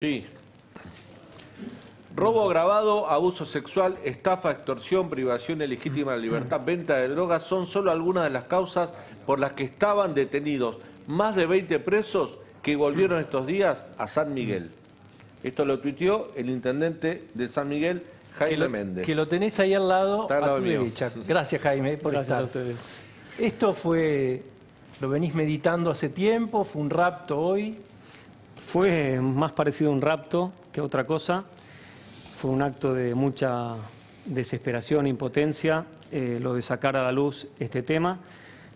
Sí. Robo agravado, abuso sexual, estafa, extorsión, privación ilegítima de libertad, venta de drogas son solo algunas de las causas por las que estaban detenidos más de 20 presos que volvieron estos días a San Miguel. Esto lo tuiteó el intendente de San Miguel, Jaime Méndez. Que lo tenés ahí al lado, Está al lado a tu mío. derecha. Gracias, Jaime, por estar. A ustedes. Esto fue, lo venís meditando hace tiempo, fue un rapto hoy. Fue más parecido a un rapto que otra cosa. Fue un acto de mucha desesperación e impotencia lo de sacar a la luz este tema.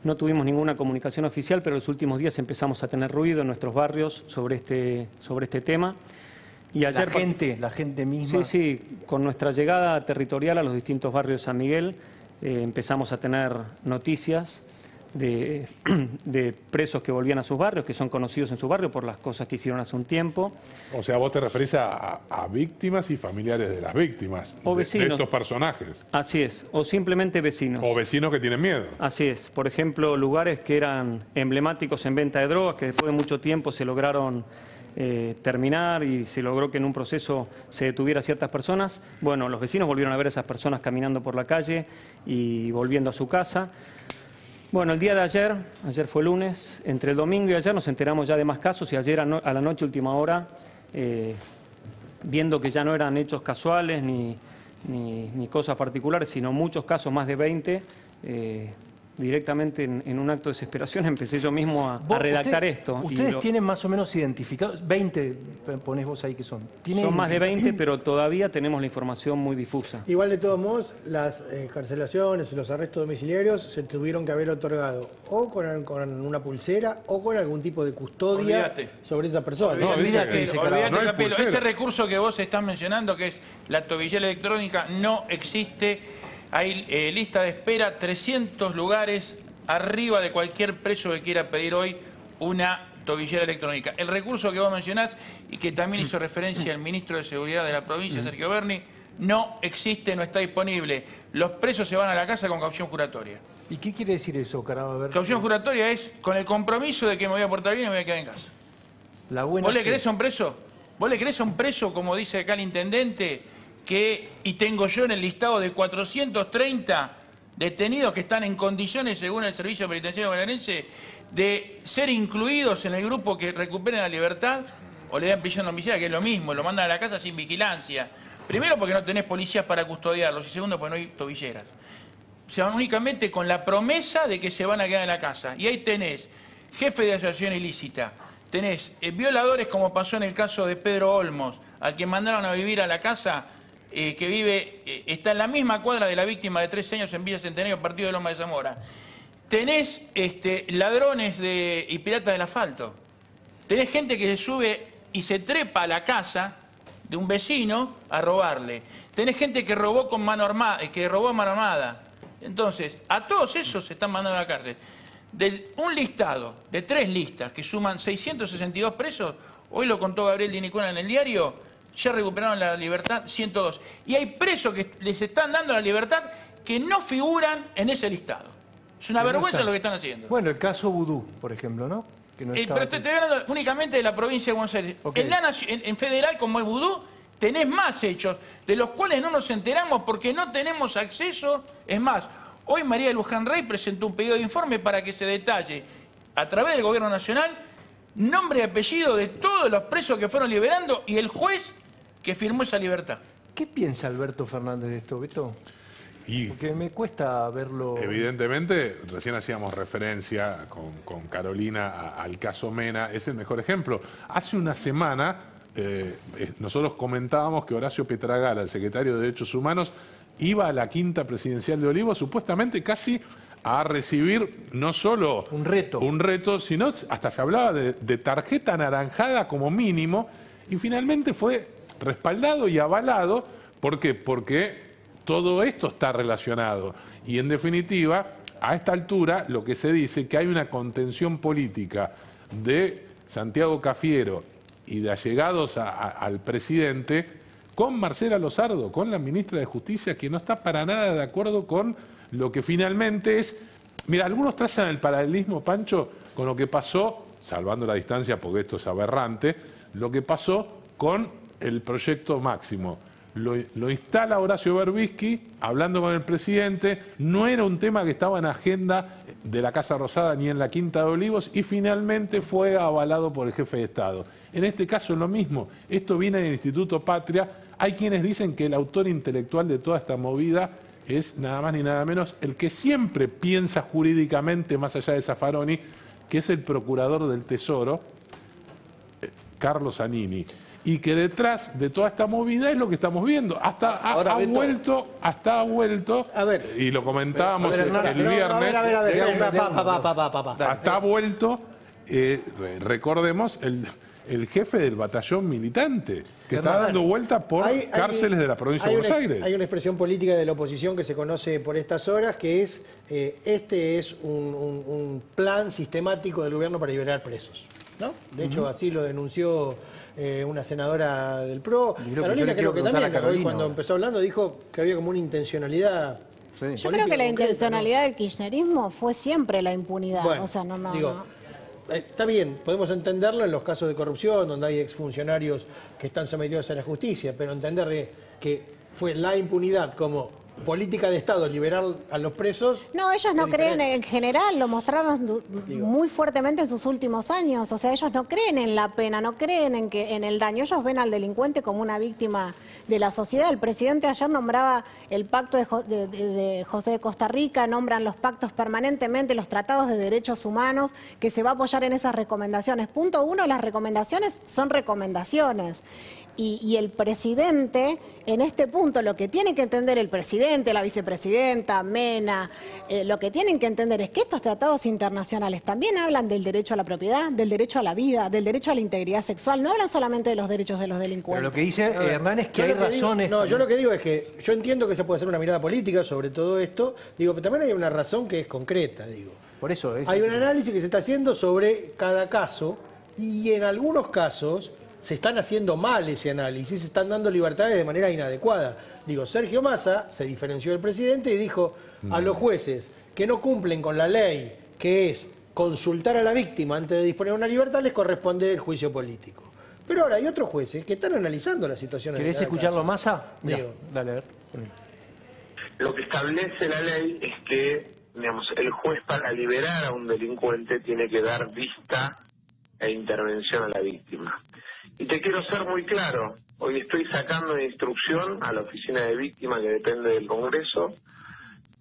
No tuvimos ninguna comunicación oficial, pero en los últimos días empezamos a tener ruido en nuestros barrios sobre este tema. Y ayer, La gente misma. Sí, con nuestra llegada territorial a los distintos barrios de San Miguel empezamos a tener noticias de presos que volvían a sus barrios, que son conocidos en su barrio por las cosas que hicieron hace un tiempo. O sea, vos te referís a víctimas y familiares de las víctimas, O de vecinos. estos personajes. Así es, o simplemente vecinos. O vecinos que tienen miedo. Así es, por ejemplo, lugares que eran emblemáticos en venta de drogas, que después de mucho tiempo se lograron terminar y se logró que en un proceso se detuviera a ciertas personas. Bueno, los vecinos volvieron a ver a esas personas caminando por la calle y volviendo a su casa. Bueno, el día de ayer fue lunes, entre el domingo y ayer nos enteramos ya de más casos y ayer a la noche, última hora, viendo que ya no eran hechos casuales ni cosas particulares, sino muchos casos, más de 20, directamente en un acto de desesperación empecé yo mismo a redactar esto. Ustedes tienen más o menos identificados, 20 ponés vos ahí que son. Son más de 20, pero todavía tenemos la información muy difusa. Igual de todos modos, las carcelaciones y los arrestos domiciliarios se tuvieron que haber otorgado o con una pulsera o con algún tipo de custodia sobre esa persona. Olvídate, no Capelo, pulsera. ese recurso que vos estás mencionando, que es la tobillera electrónica, no existe. Hay lista de espera, 300 lugares arriba de cualquier preso que quiera pedir hoy una tobillera electrónica. El recurso que vos mencionás y que también hizo referencia el ministro de Seguridad de la provincia, Sergio Berni, no existe, no está disponible. Los presos se van a la casa con caución juratoria. ¿Y qué quiere decir eso, Caramba? Caución juratoria es con el compromiso de que me voy a portar bien y me voy a quedar en casa. La buena ¿Vos le fe. creés a un preso? ¿Vos le creés a un preso, como dice acá el intendente, y tengo yo en el listado de 430 detenidos que están en condiciones, según el Servicio Penitenciario Bonaerense, de ser incluidos en el grupo que recuperen la libertad o le dan prisión domiciliaria, que es lo mismo, lo mandan a la casa sin vigilancia? Primero porque no tenés policías para custodiarlos y segundo porque no hay tobilleras. Se van únicamente con la promesa de que se van a quedar en la casa. Y ahí tenés jefe de asociación ilícita, tenés violadores como pasó en el caso de Pedro Olmos, al que mandaron a vivir a la casa, que vive, está en la misma cuadra de la víctima de 13 años en Villa Centenario, partido de Loma de Zamora. Tenés ladrones y piratas del asfalto. Tenés gente que se sube y se trepa a la casa de un vecino a robarle. Tenés gente que robó con mano armada, mano armada. Entonces, a todos esos se están mandando a la cárcel. De un listado, de 3 listas, que suman 662 presos, hoy lo contó Gabriel Dinicona en el diario, ya recuperaron la libertad 102. Y hay presos que les están dando la libertad que no figuran en ese listado. Es una vergüenza lo que están haciendo. Bueno, el caso Vudú, por ejemplo, ¿no? Que no estaba Pero te estoy hablando únicamente de la provincia de Buenos Aires. Ok. En federal, como es Vudú, tenés más hechos, de los cuales no nos enteramos porque no tenemos acceso. Es más, hoy María Luján Rey presentó un pedido de informe para que se detalle, a través del Gobierno Nacional, nombre y apellido de todos los presos que fueron liberando y el juez que firmó esa libertad. ¿Qué piensa Alberto Fernández de esto, Beto? Y Porque me cuesta verlo. evidentemente, recién hacíamos referencia con Carolina al caso Mena, es el mejor ejemplo. Hace una semana nosotros comentábamos que Horacio Petragala, el secretario de Derechos Humanos, iba a la quinta presidencial de Olivos, supuestamente casi a recibir no solo Un reto, sino hasta se hablaba de tarjeta anaranjada como mínimo, y finalmente fue respaldado y avalado. ¿Por qué? Porque todo esto está relacionado. Y en definitiva, a esta altura, lo que se dice es que hay una contención política de Santiago Cafiero y de allegados al presidente con Marcela Lozardo, con la ministra de Justicia, que no está para nada de acuerdo con lo que finalmente es. Mira, algunos trazan el paralelismo, Pancho, con lo que pasó, salvando la distancia porque esto es aberrante, lo que pasó con el proyecto Máximo. Lo instala Horacio Berbisky, hablando con el presidente, no era un tema que estaba en agenda de la Casa Rosada ni en la Quinta de Olivos y finalmente fue avalado por el jefe de Estado. En este caso lo mismo, esto viene del Instituto Patria, hay quienes dicen que el autor intelectual de toda esta movida es nada más ni nada menos el que siempre piensa jurídicamente más allá de Zaffaroni, que es el procurador del Tesoro, Carlos Zanini. Y que detrás de toda esta movida es lo que estamos viendo. Hasta ha vuelto, a ver, y lo comentábamos el viernes, hasta ha vuelto, recordemos, el jefe del batallón militante, que está dando vuelta por cárceles de la provincia de Buenos Aires. Hay una expresión política de la oposición que se conoce por estas horas, que es, este es un plan sistemático del gobierno para liberar presos, ¿no? De hecho, así lo denunció una senadora del PRO. Carolina creo que también, hoy cuando empezó hablando, dijo que había como una intencionalidad. Sí. Yo creo que la intencionalidad del kirchnerismo fue siempre la impunidad. Bueno, o sea, no. Está bien, podemos entenderlo en los casos de corrupción, donde hay exfuncionarios que están sometidos a la justicia, pero entender que fue la impunidad como política de Estado, liberar a los presos... No, ellos no creen en general, lo mostraron muy fuertemente en sus últimos años. O sea, ellos no creen en la pena, no creen en el daño. Ellos ven al delincuente como una víctima de la sociedad. El presidente ayer nombraba el pacto de José de Costa Rica, nombran los pactos permanentemente, los tratados de derechos humanos, que se va a apoyar en esas recomendaciones. Punto uno, las recomendaciones son recomendaciones. Y el presidente, en este punto, lo que tiene que entender el presidente, la vicepresidenta, Mena, lo que tienen que entender es que estos tratados internacionales también hablan del derecho a la propiedad, del derecho a la vida, del derecho a la integridad sexual, no hablan solamente de los derechos de los delincuentes. Pero lo que dice Hernán es que hay razones... Yo lo que digo es que yo entiendo que se puede hacer una mirada política sobre todo esto, pero también hay una razón que es concreta, Por eso hay un análisis que se está haciendo sobre cada caso y en algunos casos... se están haciendo mal ese análisis, se están dando libertades de manera inadecuada. Sergio Massa se diferenció del presidente y dijo a los jueces que no cumplen con la ley, que es consultar a la víctima antes de disponer de una libertad, les corresponde el juicio político. Pero ahora hay otros jueces que están analizando la situación. ¿Querés escucharlo, Massa? Dale, a ver. Lo que establece la ley es que, el juez para liberar a un delincuente tiene que dar vista e intervención a la víctima. Y te quiero ser muy claro, hoy estoy sacando una instrucción a la oficina de víctima que depende del Congreso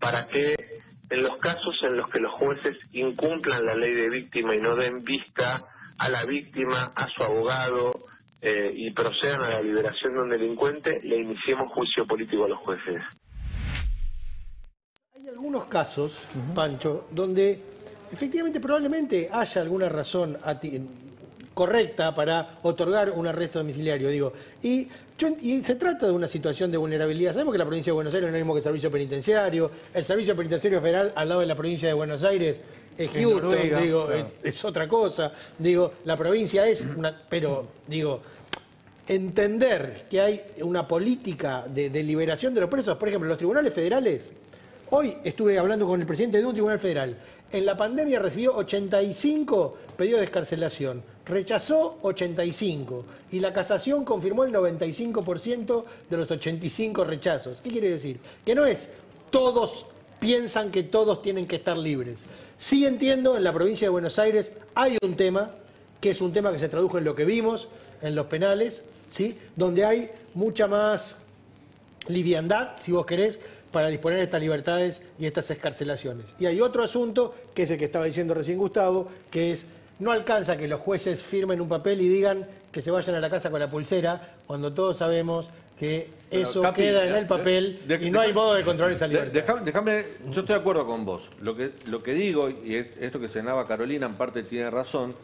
para que en los casos en los que los jueces incumplan la ley de víctima y no den vista a la víctima, a su abogado y procedan a la liberación de un delincuente, le iniciemos juicio político a los jueces. Hay algunos casos, Pancho, donde efectivamente probablemente haya alguna razón correcta para otorgar un arresto domiciliario, y se trata de una situación de vulnerabilidad. Sabemos que la provincia de Buenos Aires no es lo mismo que el servicio penitenciario, el servicio penitenciario federal al lado de la provincia de Buenos Aires es Houston, claro. Es otra cosa, la provincia es una, pero entender que hay una política de liberación de los presos, por ejemplo, los tribunales federales. Hoy estuve hablando con el presidente de un tribunal federal. En la pandemia recibió 85 pedidos de excarcelación. Rechazó 85. Y la casación confirmó el 95% de los 85 rechazos. ¿Qué quiere decir? Que no es todos piensan que todos tienen que estar libres. Sí entiendo, en la provincia de Buenos Aires hay un tema, que es un tema que se tradujo en lo que vimos, en los penales, ¿sí? Donde hay mucha más liviandad, si vos querés, para disponer de estas libertades y estas excarcelaciones. Y hay otro asunto, que es el que estaba diciendo recién Gustavo, que es, no alcanza que los jueces firmen un papel y digan que se vayan a la casa con la pulsera, cuando todos sabemos que eso queda en el papel y no hay modo de controlar esa libertad. Déjame, yo estoy de acuerdo con vos. Lo que digo, y esto que señalaba Carolina en parte tiene razón,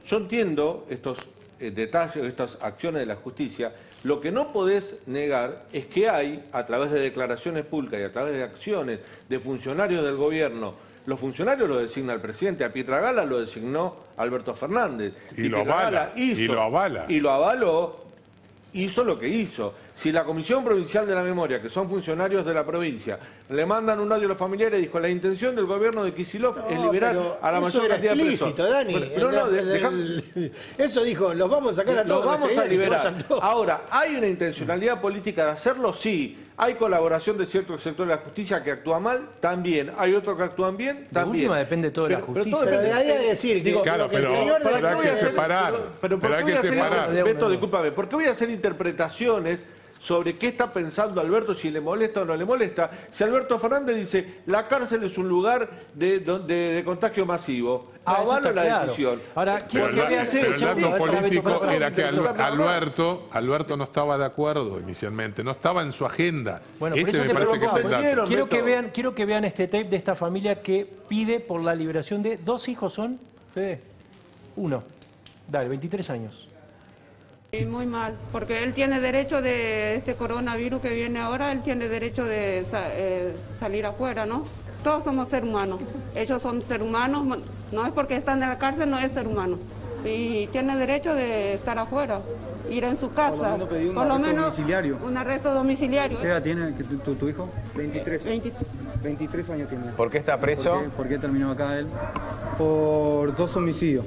yo entiendo estos detalles, estas acciones de la justicia. Lo que no podés negar es que hay, a través de declaraciones públicas y a través de acciones de funcionarios del gobierno, los funcionarios lo designa el presidente, a Pietragala lo designó Alberto Fernández. Y lo avala. Y lo avaló, hizo lo que hizo. Si la Comisión Provincial de la Memoria, que son funcionarios de la provincia, le mandan un audio a los familiares y dijo la intención del gobierno de Kicillof es liberar a la mayor cantidad de presos. Dani. Eso dijo, los vamos a sacar a todos. Los vamos a liberar. Ahora, ¿hay una intencionalidad política de hacerlo? Sí. ¿Hay colaboración de cierto sector de la justicia que actúa mal? También. ¿Hay otros que actúan bien? También. De última depende todo de la justicia. Pero de ahí hay que decir que, claro, que el señor pero hay que separar. Pero ¿por qué voy a hacer, Beto, discúlpame, ¿por qué voy a hacer interpretaciones sobre qué está pensando Alberto, si le molesta o no le molesta? Si Alberto Fernández dice, la cárcel es un lugar de contagio masivo, avalo la decisión. Ahora, quiero que vean... Pero el dato político era que Alberto no estaba de acuerdo inicialmente, no estaba en su agenda. Bueno, ese me parece que es el dato. Quiero que vean este tape de esta familia que pide por la liberación de 2 hijos, ¿son? Fede, 1. Dale, 23 años. Y muy mal, porque él tiene derecho de este coronavirus que viene ahora, él tiene derecho de salir afuera, ¿no? Todos somos seres humanos, ellos son seres humanos, no es porque están en la cárcel, no es ser humano. Y tiene derecho de estar afuera, ir en su casa. Por lo menos un arresto domiciliario. ¿Qué edad tiene tu hijo? 23. 23 años tiene. ¿Por qué está preso? ¿Por qué terminó acá él? Por 2 homicidios.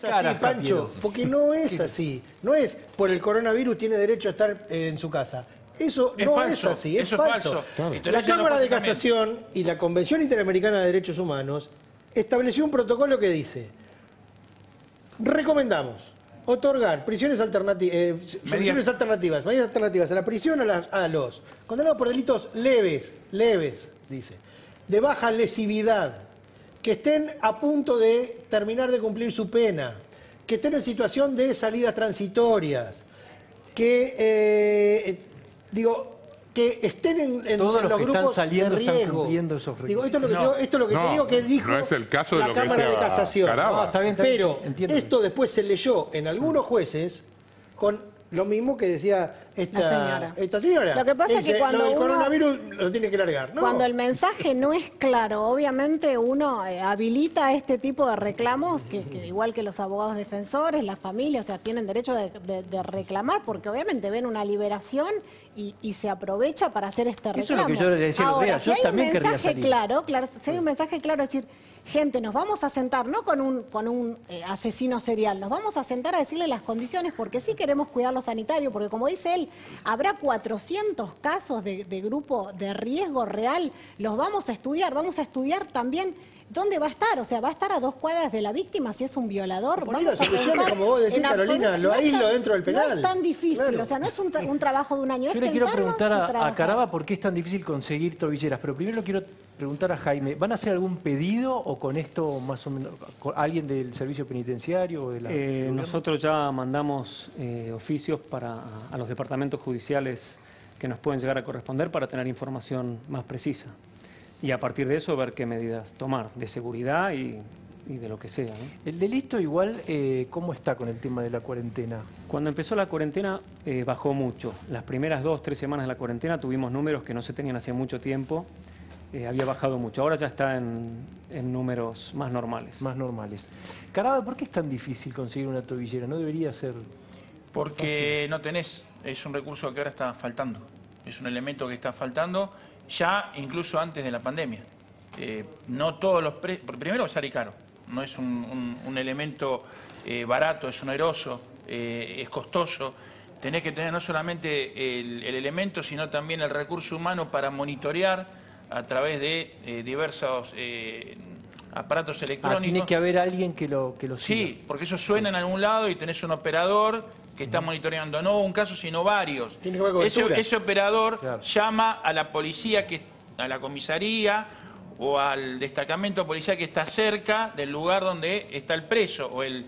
Es así, Pancho, porque no es así. No es por el coronavirus tiene derecho a estar en su casa. Eso no falso, es así, es eso falso. Claro. La Cámara de Casación y la Convención Interamericana de Derechos Humanos estableció un protocolo que dice: recomendamos otorgar medidas alternativas a la prisión a los condenados por delitos leves, dice, de baja lesividad, que estén a punto de terminar de cumplir su pena, que estén en situación de salidas transitorias, que estén en todos los los que grupos están saliendo de riesgo. están cumpliendo esos requisitos. Esto es lo que te digo que dijo no es el caso de la lo que Cámara de decía Casación. Caraba. Está bien, Pero entiendo. esto después se leyó en algunos jueces con lo mismo que decía esta señora. Lo que pasa es que cuando el uno- coronavirus lo tiene que largar. No. Cuando el mensaje no es claro, obviamente uno habilita este tipo de reclamos, que igual que los abogados defensores, las familias, o sea, tienen derecho de reclamar, porque obviamente ven una liberación y se aprovecha para hacer este reclamo. Eso es lo que yo le decía el otro día, Ahora, yo si hay también un querría mensaje salir. claro, si hay un mensaje claro, es decir, gente, nos vamos a sentar, no con un asesino serial, nos vamos a sentar a decirle las condiciones, porque sí queremos cuidar lo sanitario, porque como dice él, habrá 400 casos de grupo de riesgo real, los vamos a estudiar también dónde va a estar, o sea, va a estar a 2 cuadras de la víctima si es un violador. Por ahí Vamos las a soluciones, pensar como vos decís, en Carolina, absoluto- lo aíslo dentro del penal. No es tan difícil, Claro. o sea, no es un trabajo de un año, Yo es le quiero sentarnos preguntar y a trabajar. Caraba por qué es tan difícil conseguir tobilleras, pero primero quiero preguntar a Jaime, ¿van a hacer algún pedido o con esto más o menos alguien del servicio penitenciario o de la... Nosotros ya mandamos oficios a los departamentos judiciales que nos pueden llegar a corresponder para tener información más precisa. Y a partir de eso ver qué medidas tomar de seguridad y de lo que sea, ¿no? El delito igual, ¿cómo está con el tema de la cuarentena? Cuando empezó la cuarentena bajó mucho. Las primeras 2 o 3 semanas de la cuarentena tuvimos números que no se tenían hacía mucho tiempo. Había bajado mucho. Ahora ya está en números más normales. Más normales. Caraba, ¿por qué es tan difícil conseguir una tobillera? ¿No debería ser...? Porque no tenés, es un recurso que ahora está faltando, es un elemento que está faltando ya incluso antes de la pandemia. No todos los precios, primero sale caro, no es un elemento barato, es oneroso, es costoso. Tenés que tener no solamente el elemento, sino también el recurso humano para monitorear a través de diversos aparatos electrónicos. Tiene que haber alguien que lo siga. Sí, porque eso suena en algún lado y tenés un operador que está monitoreando, no un caso, sino varios. Tiene que haber cobertura. Ese operador Claro. llama a la policía, a la comisaría o al destacamento policial que está cerca del lugar donde está el preso o el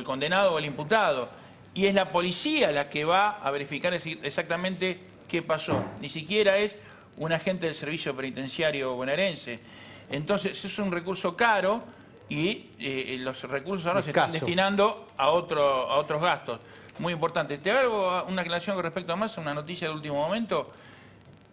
condenado o el imputado. Y es la policía la que va a verificar exactamente qué pasó. Ni siquiera es un agente del servicio penitenciario bonaerense. Entonces es un recurso caro y los recursos ahora se están destinando a otros gastos. Muy importante. Te hago una aclaración con respecto a más, una noticia de último momento.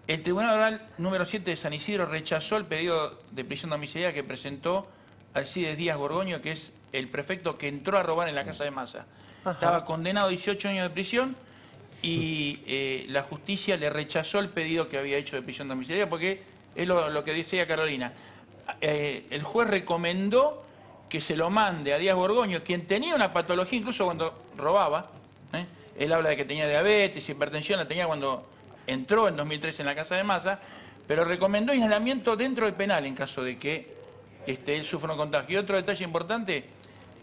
El Tribunal Oral número 7 de San Isidro rechazó el pedido de prisión domiciliaria que presentó Alcides Díaz Gorgoño, que es el prefecto que entró a robar en la casa de Massa. Estaba condenado a 18 años de prisión y la justicia le rechazó el pedido que había hecho de prisión domiciliaria porque es lo que decía Carolina. El juez recomendó que se lo mande a Díaz Borgoño, quien tenía una patología incluso cuando robaba. Él habla de que tenía diabetes, hipertensión, la tenía cuando entró en 2013 en la Casa de Massa, pero recomendó aislamiento dentro del penal en caso de que él sufra un contagio. Y otro detalle importante,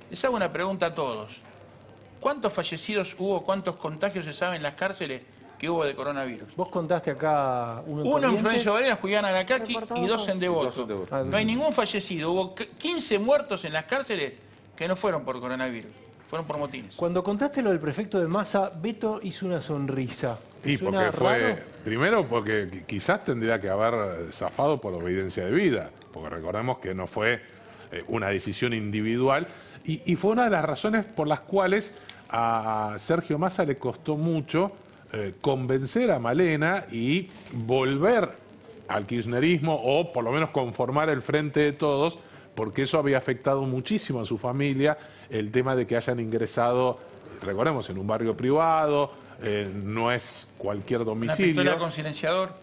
les hago una pregunta a todos. ¿Cuántos fallecidos hubo, cuántos contagios se sabe en las cárceles que hubo de coronavirus? Vos contaste acá uno en Florencio Varela, Julián Aracaki y 2 en Devoto. No hay ningún fallecido. Hubo 15 muertos en las cárceles que no fueron por coronavirus, fueron por motines. Cuando contaste lo del prefecto de Massa, Beto hizo una sonrisa. Y porque fue, primero porque quizás tendría que haber zafado por obediencia de vida, porque recordemos que no fue una decisión individual, y fue una de las razones por las cuales a Sergio Massa le costó mucho convencer a Malena y volver al kirchnerismo, o por lo menos conformar el Frente de Todos, porque eso había afectado muchísimo a su familia, el tema de que hayan ingresado, recordemos, en un barrio privado, no es cualquier domicilio. Una pistola con silenciador.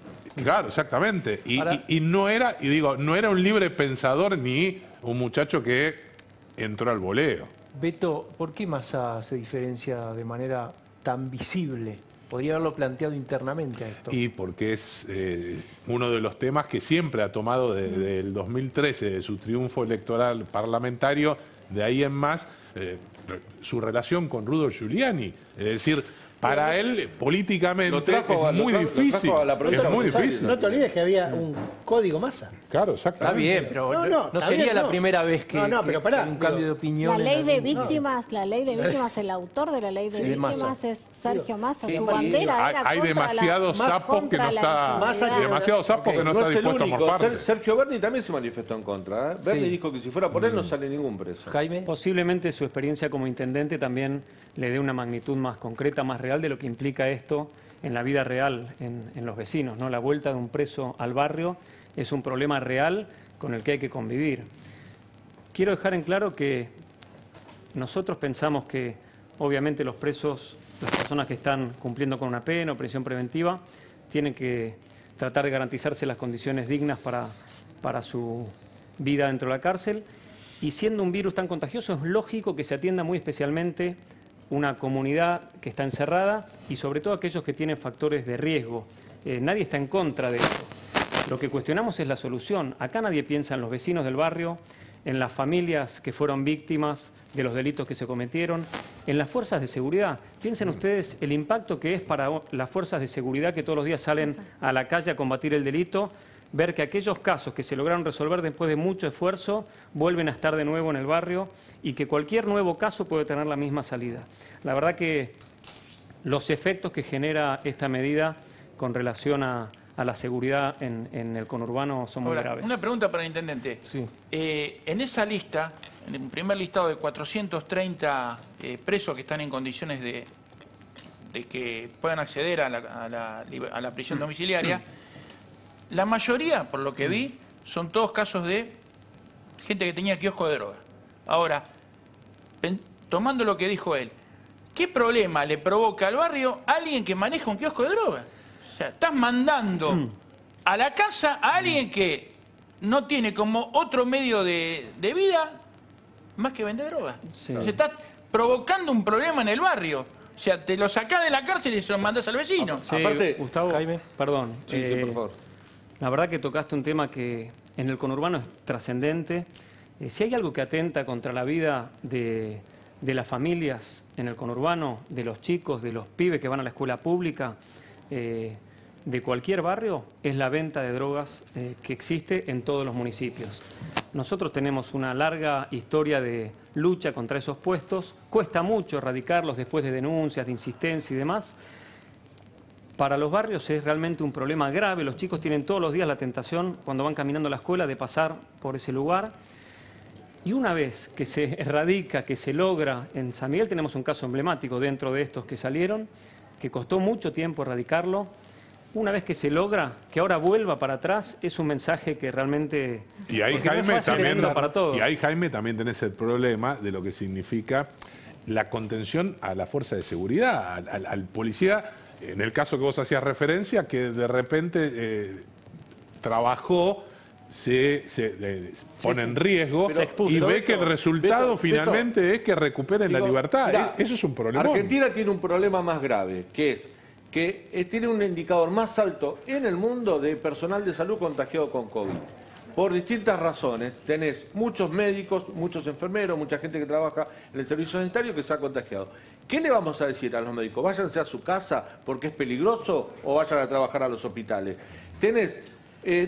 Claro, exactamente. Y no era, y digo, no era un libre pensador ni un muchacho que entró al voleo. Beto, ¿por qué Massa se diferencia de manera tan visible? Podría haberlo planteado internamente a esto. Y porque es uno de los temas que siempre ha tomado desde el 2013, de su triunfo electoral parlamentario, de ahí en más, su relación con Rudolph Giuliani. Es decir, para él, políticamente, es muy difícil. Es muy difícil. No te olvides que había un código Massa. Claro, exactamente. Está bien, pero no sería la primera vez que hay un cambio de opinión. La ley de víctimas, el autor de la ley de víctimas es Sergio Massa. Su bandera era hay demasiados sapos que no está dispuesto a morfarse. Sergio Berni también se manifestó en contra. Berni dijo que si fuera por él no sale ningún preso. Jaime, posiblemente su experiencia como intendente también le dé una magnitud más concreta, más real de lo que implica esto en la vida real, en los vecinos, ¿no? La vuelta de un preso al barrio es un problema real con el que hay que convivir. Quiero dejar en claro que nosotros pensamos que obviamente los presos, las personas que están cumpliendo con una pena o prisión preventiva, tienen que tratar de garantizarse las condiciones dignas para su vida dentro de la cárcel, y siendo un virus tan contagioso es lógico que se atienda muy especialmente una comunidad que está encerrada y sobre todo aquellos que tienen factores de riesgo. Nadie está en contra de eso. Lo que cuestionamos es la solución. Acá nadie piensa en los vecinos del barrio, en las familias que fueron víctimas de los delitos que se cometieron, en las fuerzas de seguridad. Piensen ustedes el impacto que es para las fuerzas de seguridad que todos los días salen a la calle a combatir el delito, ver que aquellos casos que se lograron resolver después de mucho esfuerzo vuelven a estar de nuevo en el barrio y que cualquier nuevo caso puede tener la misma salida. La verdad que los efectos que genera esta medida con relación a la seguridad en el conurbano son muy graves. Una pregunta para el intendente. Sí. En esa lista, en el primer listado de 430 presos que están en condiciones de que puedan acceder a la prisión domiciliaria, la mayoría, por lo que vi, son todos casos de gente que tenía kiosco de droga. Ahora, tomando lo que dijo él, ¿qué problema le provoca al barrio a alguien que maneja un kiosco de droga? O sea, estás mandando a la casa a alguien que no tiene como otro medio de vida más que vender droga. Sí. O sea, estás provocando un problema en el barrio. O sea, te lo sacás de la cárcel y se lo mandás al vecino. Sí, aparte, Gustavo, Jaime, perdón. Sí, por favor. La verdad que tocaste un tema que en el conurbano es trascendente. Si hay algo que atenta contra la vida de las familias en el conurbano, de los chicos, de los pibes que van a la escuela pública, de cualquier barrio, es la venta de drogas que existe en todos los municipios. Nosotros tenemos una larga historia de lucha contra esos puestos. Cuesta mucho erradicarlos después de denuncias, de insistencia y demás. Para los barrios es realmente un problema grave. Los chicos tienen todos los días la tentación, cuando van caminando a la escuela, de pasar por ese lugar. Y una vez que se erradica, que se logra, en San Miguel tenemos un caso emblemático dentro de estos que salieron, que costó mucho tiempo erradicarlo. Una vez que se logra, que ahora vuelva para atrás, es un mensaje que realmente... Y ahí, Jaime, también tenés el problema de lo que significa la contención a la fuerza de seguridad, al policía, en el caso que vos hacías referencia, que de repente trabajó, se pone en riesgo y ve que el resultado finalmente es que recuperen la libertad. Mirá, Eso es un problema. Argentina tiene un problema más grave, que es que tiene un indicador más alto en el mundo de personal de salud contagiado con COVID. Por distintas razones. Tenés muchos médicos, muchos enfermeros, mucha gente que trabaja en el servicio sanitario que se ha contagiado. ¿Qué le vamos a decir a los médicos? ¿Váyanse a su casa porque es peligroso o vayan a trabajar a los hospitales? Tenés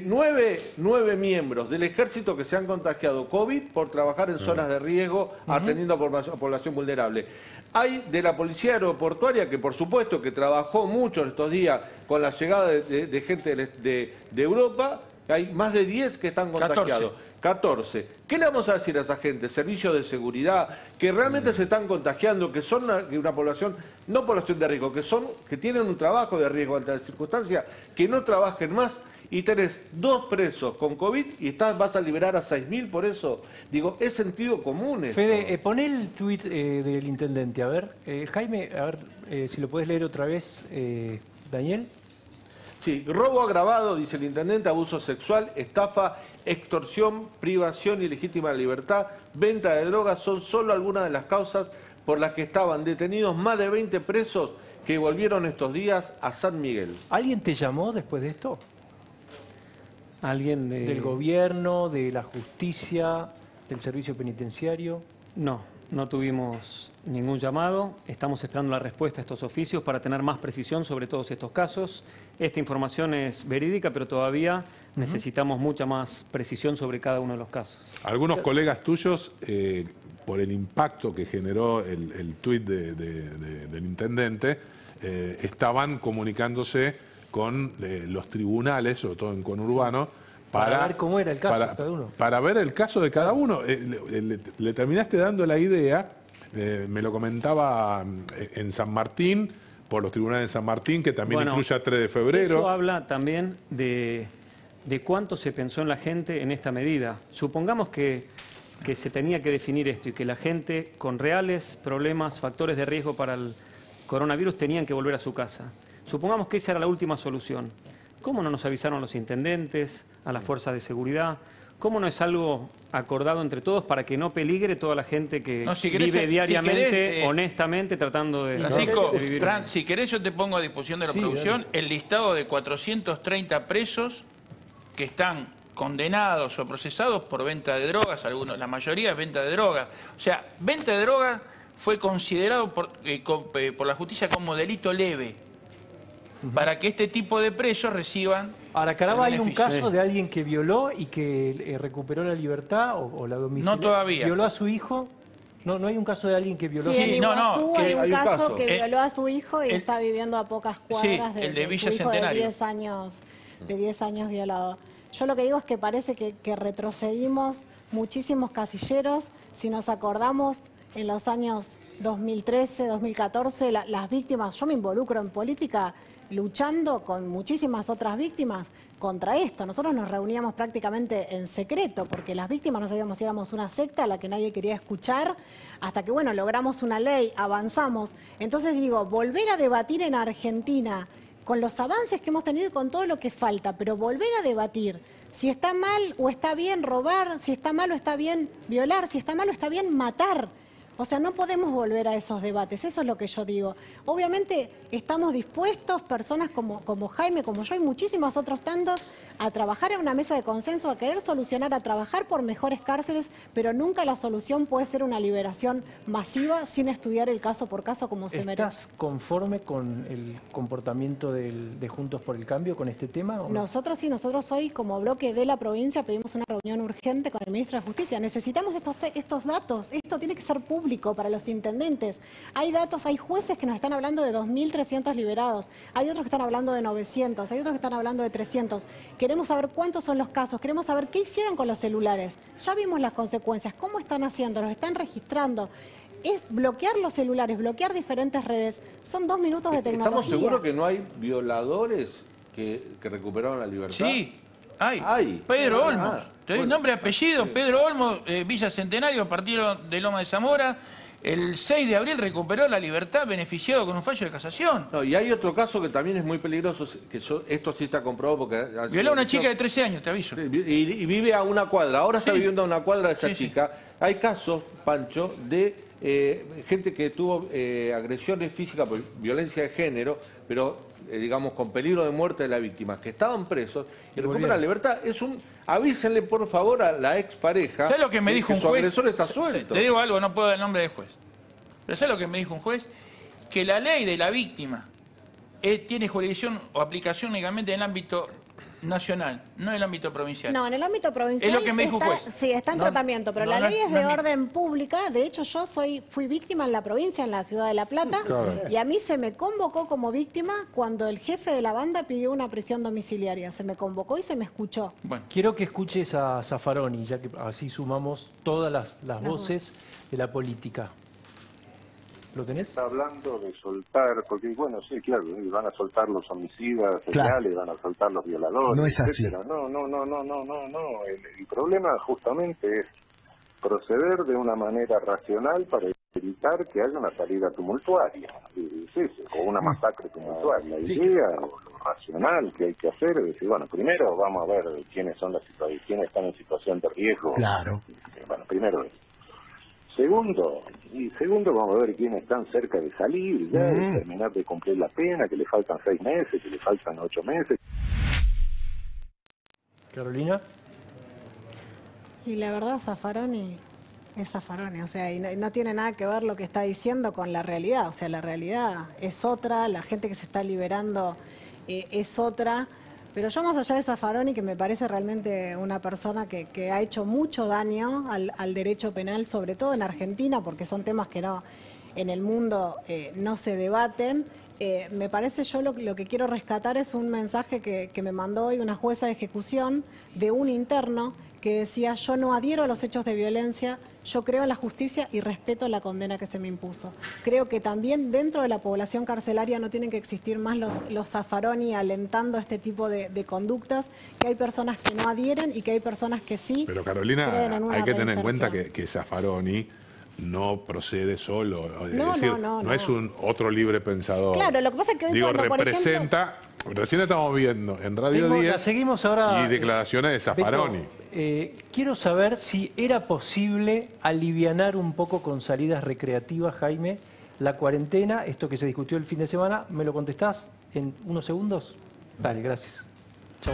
9 miembros del ejército que se han contagiado COVID por trabajar en zonas de riesgo atendiendo a población vulnerable. Hay de la policía aeroportuaria que por supuesto que trabajó mucho en estos días con la llegada de gente de Europa. Hay más de 10 que están contagiados. 14. ¿Qué le vamos a decir a esa gente? Servicios de seguridad, que realmente se están contagiando, que son una población, no población de riesgo, que tienen un trabajo de riesgo ante las circunstancias, que no trabajen más. Y tenés 2 presos con COVID y vas a liberar a 6.000 por eso. Digo, es sentido común esto. Fede, poné el tuit del intendente, a ver. Jaime, a ver si lo podés leer otra vez, Daniel. Sí, robo agravado, dice el intendente, abuso sexual, estafa, extorsión, privación ilegítima de libertad, venta de drogas son solo algunas de las causas por las que estaban detenidos más de 20 presos que volvieron estos días a San Miguel. ¿Alguien te llamó después de esto? ¿Alguien ¿Del gobierno, de la justicia, del servicio penitenciario? No tuvimos ningún llamado. Estamos esperando la respuesta a estos oficios para tener más precisión sobre todos estos casos. Esta información es verídica, pero todavía necesitamos mucha más precisión sobre cada uno de los casos. Algunos colegas tuyos, por el impacto que generó el tuit del intendente, estaban comunicándose con los tribunales, sobre todo en conurbano, para ver cómo era el caso de cada uno. Para ver el caso de cada uno. Le terminaste dando la idea, me lo comentaba en San Martín, por los tribunales de San Martín, que también incluye a 3 de febrero. Eso habla también de cuánto se pensó en la gente en esta medida. Supongamos que se tenía que definir esto y que la gente con reales problemas, factores de riesgo para el coronavirus tenían que volver a su casa. Supongamos que esa era la última solución. ¿Cómo no nos avisaron los intendentes, a las fuerzas de seguridad? ¿Cómo no es algo acordado entre todos para que no peligre toda la gente que vive diariamente, honestamente, tratando de vivir? Fran, si querés yo te pongo a disposición de la producción el listado de 430 presos que están condenados o procesados por venta de drogas, algunos, la mayoría es venta de drogas. O sea, venta de drogas fue considerado por la justicia como delito leve, para que este tipo de presos reciban. Ahora, Caraba, ¿hay un caso de alguien que violó y que recuperó la libertad o la domiciliaria? No todavía. ¿Violó a su hijo? ¿No hay un caso de alguien que violó a su hijo? Sí, hay un caso que violó a su hijo y está viviendo a pocas cuadras el de Villa su hijo Centenario. de 10 años violado. Yo lo que digo es que parece que retrocedimos muchísimos casilleros. Si nos acordamos, en los años 2013, 2014, las víctimas, yo me involucro en política luchando con muchísimas otras víctimas contra esto. Nosotros nos reuníamos prácticamente en secreto, porque las víctimas no sabíamos si éramos una secta a la que nadie quería escuchar, hasta que, bueno, logramos una ley, avanzamos. Entonces digo, volver a debatir en Argentina, con los avances que hemos tenido y con todo lo que falta, pero volver a debatir si está mal o está bien robar, si está mal o está bien violar, si está mal o está bien matar. O sea, no podemos volver a esos debates, eso es lo que yo digo. Obviamente estamos dispuestos, personas como Jaime, como yo y muchísimos otros tantos, a trabajar en una mesa de consenso, a querer solucionar, a trabajar por mejores cárceles, pero nunca la solución puede ser una liberación masiva sin estudiar el caso por caso como se merece. ¿Estás conforme con el comportamiento de Juntos por el Cambio con este tema? ¿O no? Nosotros hoy como bloque de la provincia pedimos una reunión urgente con el ministro de Justicia. Necesitamos estos datos, esto tiene que ser público para los intendentes. Hay datos, hay jueces que nos están hablando de 2.300 liberados, hay otros que están hablando de 900, hay otros que están hablando de 300. Queremos saber cuántos son los casos, queremos saber qué hicieron con los celulares. Ya vimos las consecuencias, cómo están haciendo, los están registrando. Es bloquear los celulares, bloquear diferentes redes. Son 2 minutos de tecnología. ¿Estamos seguros que no hay violadores que recuperaron la libertad? Sí, hay. Pedro Olmos. Te doy nombre y apellido. Pedro Olmos, Villa Centenario, partido de Loma de Zamora. el 6 de abril recuperó la libertad beneficiado con un fallo de casación. No, y hay otro caso que también es muy peligroso, que esto sí está comprobado porque... Violó a una chica de 13 años, te aviso. Y vive a una cuadra, ahora está viviendo a una cuadra de esa chica. Hay casos, Pancho, de gente que tuvo agresiones físicas por violencia de género, pero digamos con peligro de muerte de la víctima, que estaban presos y recuperan la libertad. Avísenle por favor a la expareja. ¿Sabes lo que me dijo un su juez? agresor está suelto. Te digo algo, no puedo dar el nombre del juez. Pero ¿sabes lo que me dijo un juez? Que la ley de la víctima tiene jurisdicción o aplicación únicamente en el ámbito nacional, no en el ámbito provincial. No, en el ámbito provincial es lo que me dijo un juez. Sí, está en tratamiento, pero la ley es de orden pública. De hecho, yo fui víctima en la provincia, en la ciudad de La Plata, y a mí se me convocó como víctima cuando el jefe de la banda pidió una prisión domiciliaria. Se me convocó y se me escuchó. Bueno. Quiero que escuches a Zaffaroni, ya que así sumamos todas las voces de la política. ¿Lo tenés? Está hablando de soltar, porque bueno, sí, claro, van a soltar los homicidas seriales, van a soltar los violadores, no es así. etcétera. No. El problema justamente es proceder de una manera racional para evitar que haya una salida tumultuaria, o una masacre tumultuaria. La idea, o lo racional que hay que hacer es decir, bueno, primero vamos a ver quiénes son quiénes están en situación de riesgo. Claro. Bueno, primero eso. Segundo, vamos a ver quiénes están cerca de salir, ya de terminar de cumplir la pena, que le faltan 6 meses, que le faltan 8 meses. Carolina. Y la verdad, Zaffaroni es Zaffaroni, o sea, y no tiene nada que ver lo que está diciendo con la realidad. O sea, la realidad es otra, la gente que se está liberando es otra. Pero yo, más allá de Zaffaroni, que me parece realmente una persona que ha hecho mucho daño al derecho penal, sobre todo en Argentina, porque son temas que en el mundo no se debaten, me parece, yo lo que quiero rescatar es un mensaje que me mandó hoy una jueza de ejecución de un interno que decía: yo no adhiero a los hechos de violencia, yo creo en la justicia y respeto la condena que se me impuso. Creo que también dentro de la población carcelaria no tienen que existir más los Zaffaroni alentando este tipo de conductas, que hay personas que no adhieren y que hay personas que sí. Pero Carolina, creen en una hay que tener en reinserción. cuenta que Zaffaroni no procede solo, No, es un otro libre pensador. Claro, lo que pasa es que hoy cuando, representa, por ejemplo, recién estamos viendo en Radio 10 seguimos ahora, y declaraciones de Zaffaroni. Quiero saber si era posible alivianar un poco con salidas recreativas, Jaime, la cuarentena, esto que se discutió el fin de semana. ¿Me lo contestás en unos segundos? Dale, gracias. Chau.